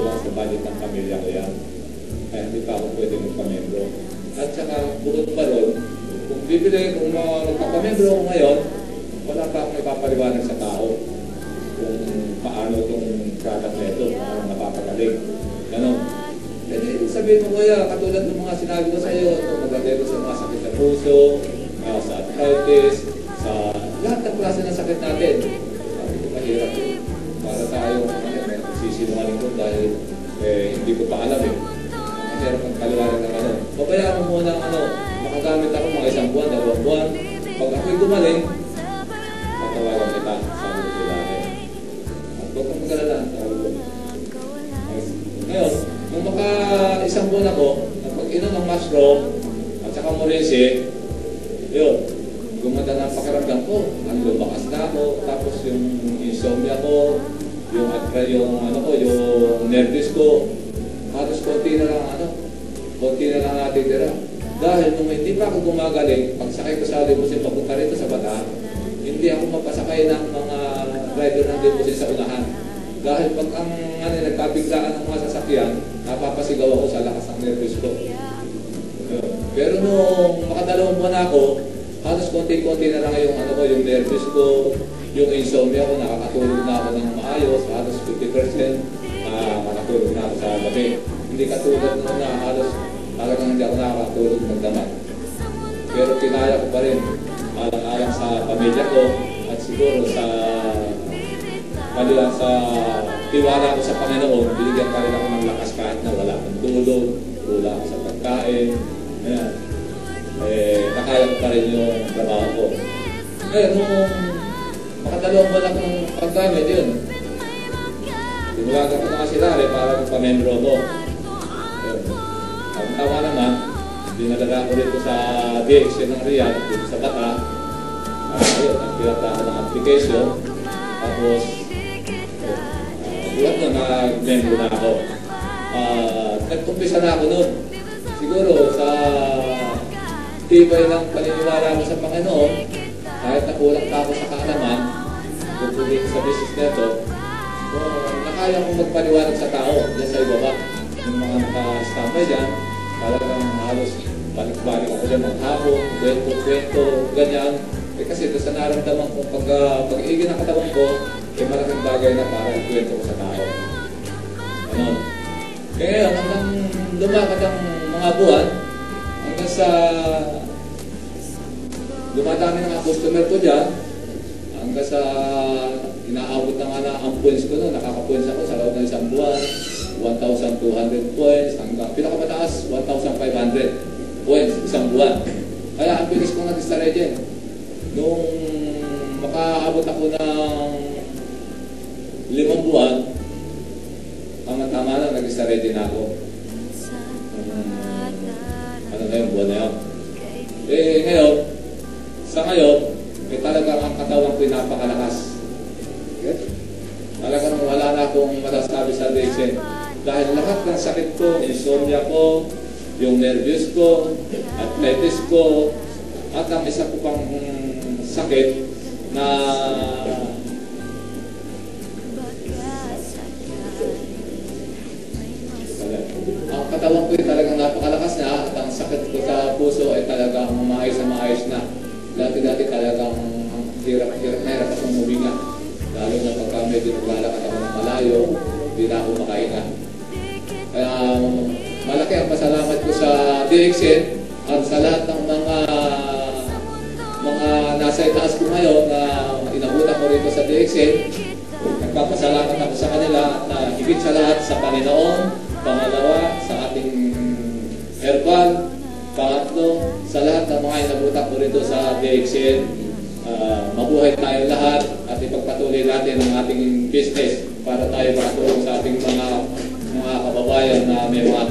lang sa budget ng pamilya ko yan. Kaya hindi pa ako pwede magpamembro. At saka bukod pa ron, kung magpapamembro ako ngayon, wala pa akong ipapaliwanag sa tao kung paano itong product na ito, paano napapagaling. Ganon. Pwede sabihin mo, kuya, katulad ng mga sinabi ko sa iyo, magagay sa mga sakit ng puso, sa arthritis, sa lahat ng klase ng sakit natin. Ito mahirap yun. Para tayo, may nagsisinungaling ko dahil hindi ko pa alam eh. Mahirap ang kaliwanag ng ano. Pabayaan mo muna ang ano, makagamit ako mga 1 buwan, 2 buwan. Pag ako'y gumaling, matawagan kita, sabi ko sila eh. At huwag kang magalala, sabi ko. Ngayon, nung maka 1 buwan ako, napag-inom ng mushroom, at saka morinsi, yun, gumanda na ang pakiramdam ko, ang lumakas na ako, tapos yung insomnia ko, yung nervous ko, halos konti na lang natitira. Dahil nung hindi pa ako gumagaling, pagsakay ko sa limousine papunta rito sa Bata, hindi ako mapasakay ng mga driver ng limousine sa unahan. Dahil pag ang nagkabiglaan ng mga sasakyan, napapasigaw ako sa lakas ng nervous ko. Pero nung makadalawang buwan ako, halos konti-konti na lang yung nervous ko, yung insomnia ko, nakakatulog na ako ng maayos, halos 50%, makatulog na ako sa gabi. Hindi katulad nung na halos talagang hindi ako nakakatulog magdamag. Pero kinaya ko pa rin, alang-alang sa pamilya ko, at siguro sa tiwala ko sa Panginoon, binigyan pa rin ako ng lakas kahit na wala akong tulog, wala ako sa pagkain. Ayan. Nakaya ko pa rin yung trabaho ko. Ngayon, nung makadalawang buwan ako ng paggamit, yun. Tinuwagan ko na sila para magpamembro mo. Ang tawa naman, dinadala ko dito sa DXN ng Riyadh, dito sa Bata. Ayun, nagpirata ako ng application. Tapos, buwan na nag-membro na ako. Nagkumpisa na ako noon. Siguro sa tibay ng paniniwala ko sa Panginoon, kahit nakulang pa ako sa kaalaman, tungkulin sa business nito, nakaya kong magpaniwalag sa tao, yan sa ibaba. Yung mga naka-standby dyan, talagang halos balik-balik ako dyan maghapon, kwento, ganyan. Kasi doon sa naramdaman kong pag-iigin ng katawan ko, malaking bagay na para ikwento ko sa tao. Ano? Kaya hanggang lumakad ang mga buwan, hanggang sa dumadami ng mga customer ko dyan, hanggang sa inaabot na nga na ang points ko noon, nakaka-points ako sa loob ng 1 buwan, 1,200 points, hanggang pinakamataas, 1,500 points, 1 buwan. Kaya ang bilis ko nag-start dyan. Nung makaabot ako ng 5 buwan, tama na, nag-start din ako. Ano na yung buwan na yun? Ngayon, sa ngayon, talagang ang katawan ko'y napakalakas. Talagang wala na akong masasabi sa DXN. Dahil lahat ng sakit ko, insomnia ko, yung nervous ko, arthritis ko, at ang isa ko pang sakit na ang katawan ko ay talagang napakalakas na at ang sakit ko sa puso ay talagang maayos na. Dati talagang hirap akong huminga. Lalo na pagka medyo naglalakad ako ng malayo, hindi na ako makahinga. Kaya malaki ang pasalamat ko sa DXN at sa lahat ng mga nasa itaas ko ngayon na inabutan ko rito sa DXN. Nagpapasalamat ako sa kanila na higit sa lahat sa Panginoon. Pangalawa, sa ating herbal. Pangatlo, sa lahat ng mga inabutan ko rito sa DXN. Mabuhay tayo lahat at ipagpatuloy natin ang ating business para tayo makatulong sa ating mga kababayan na may mga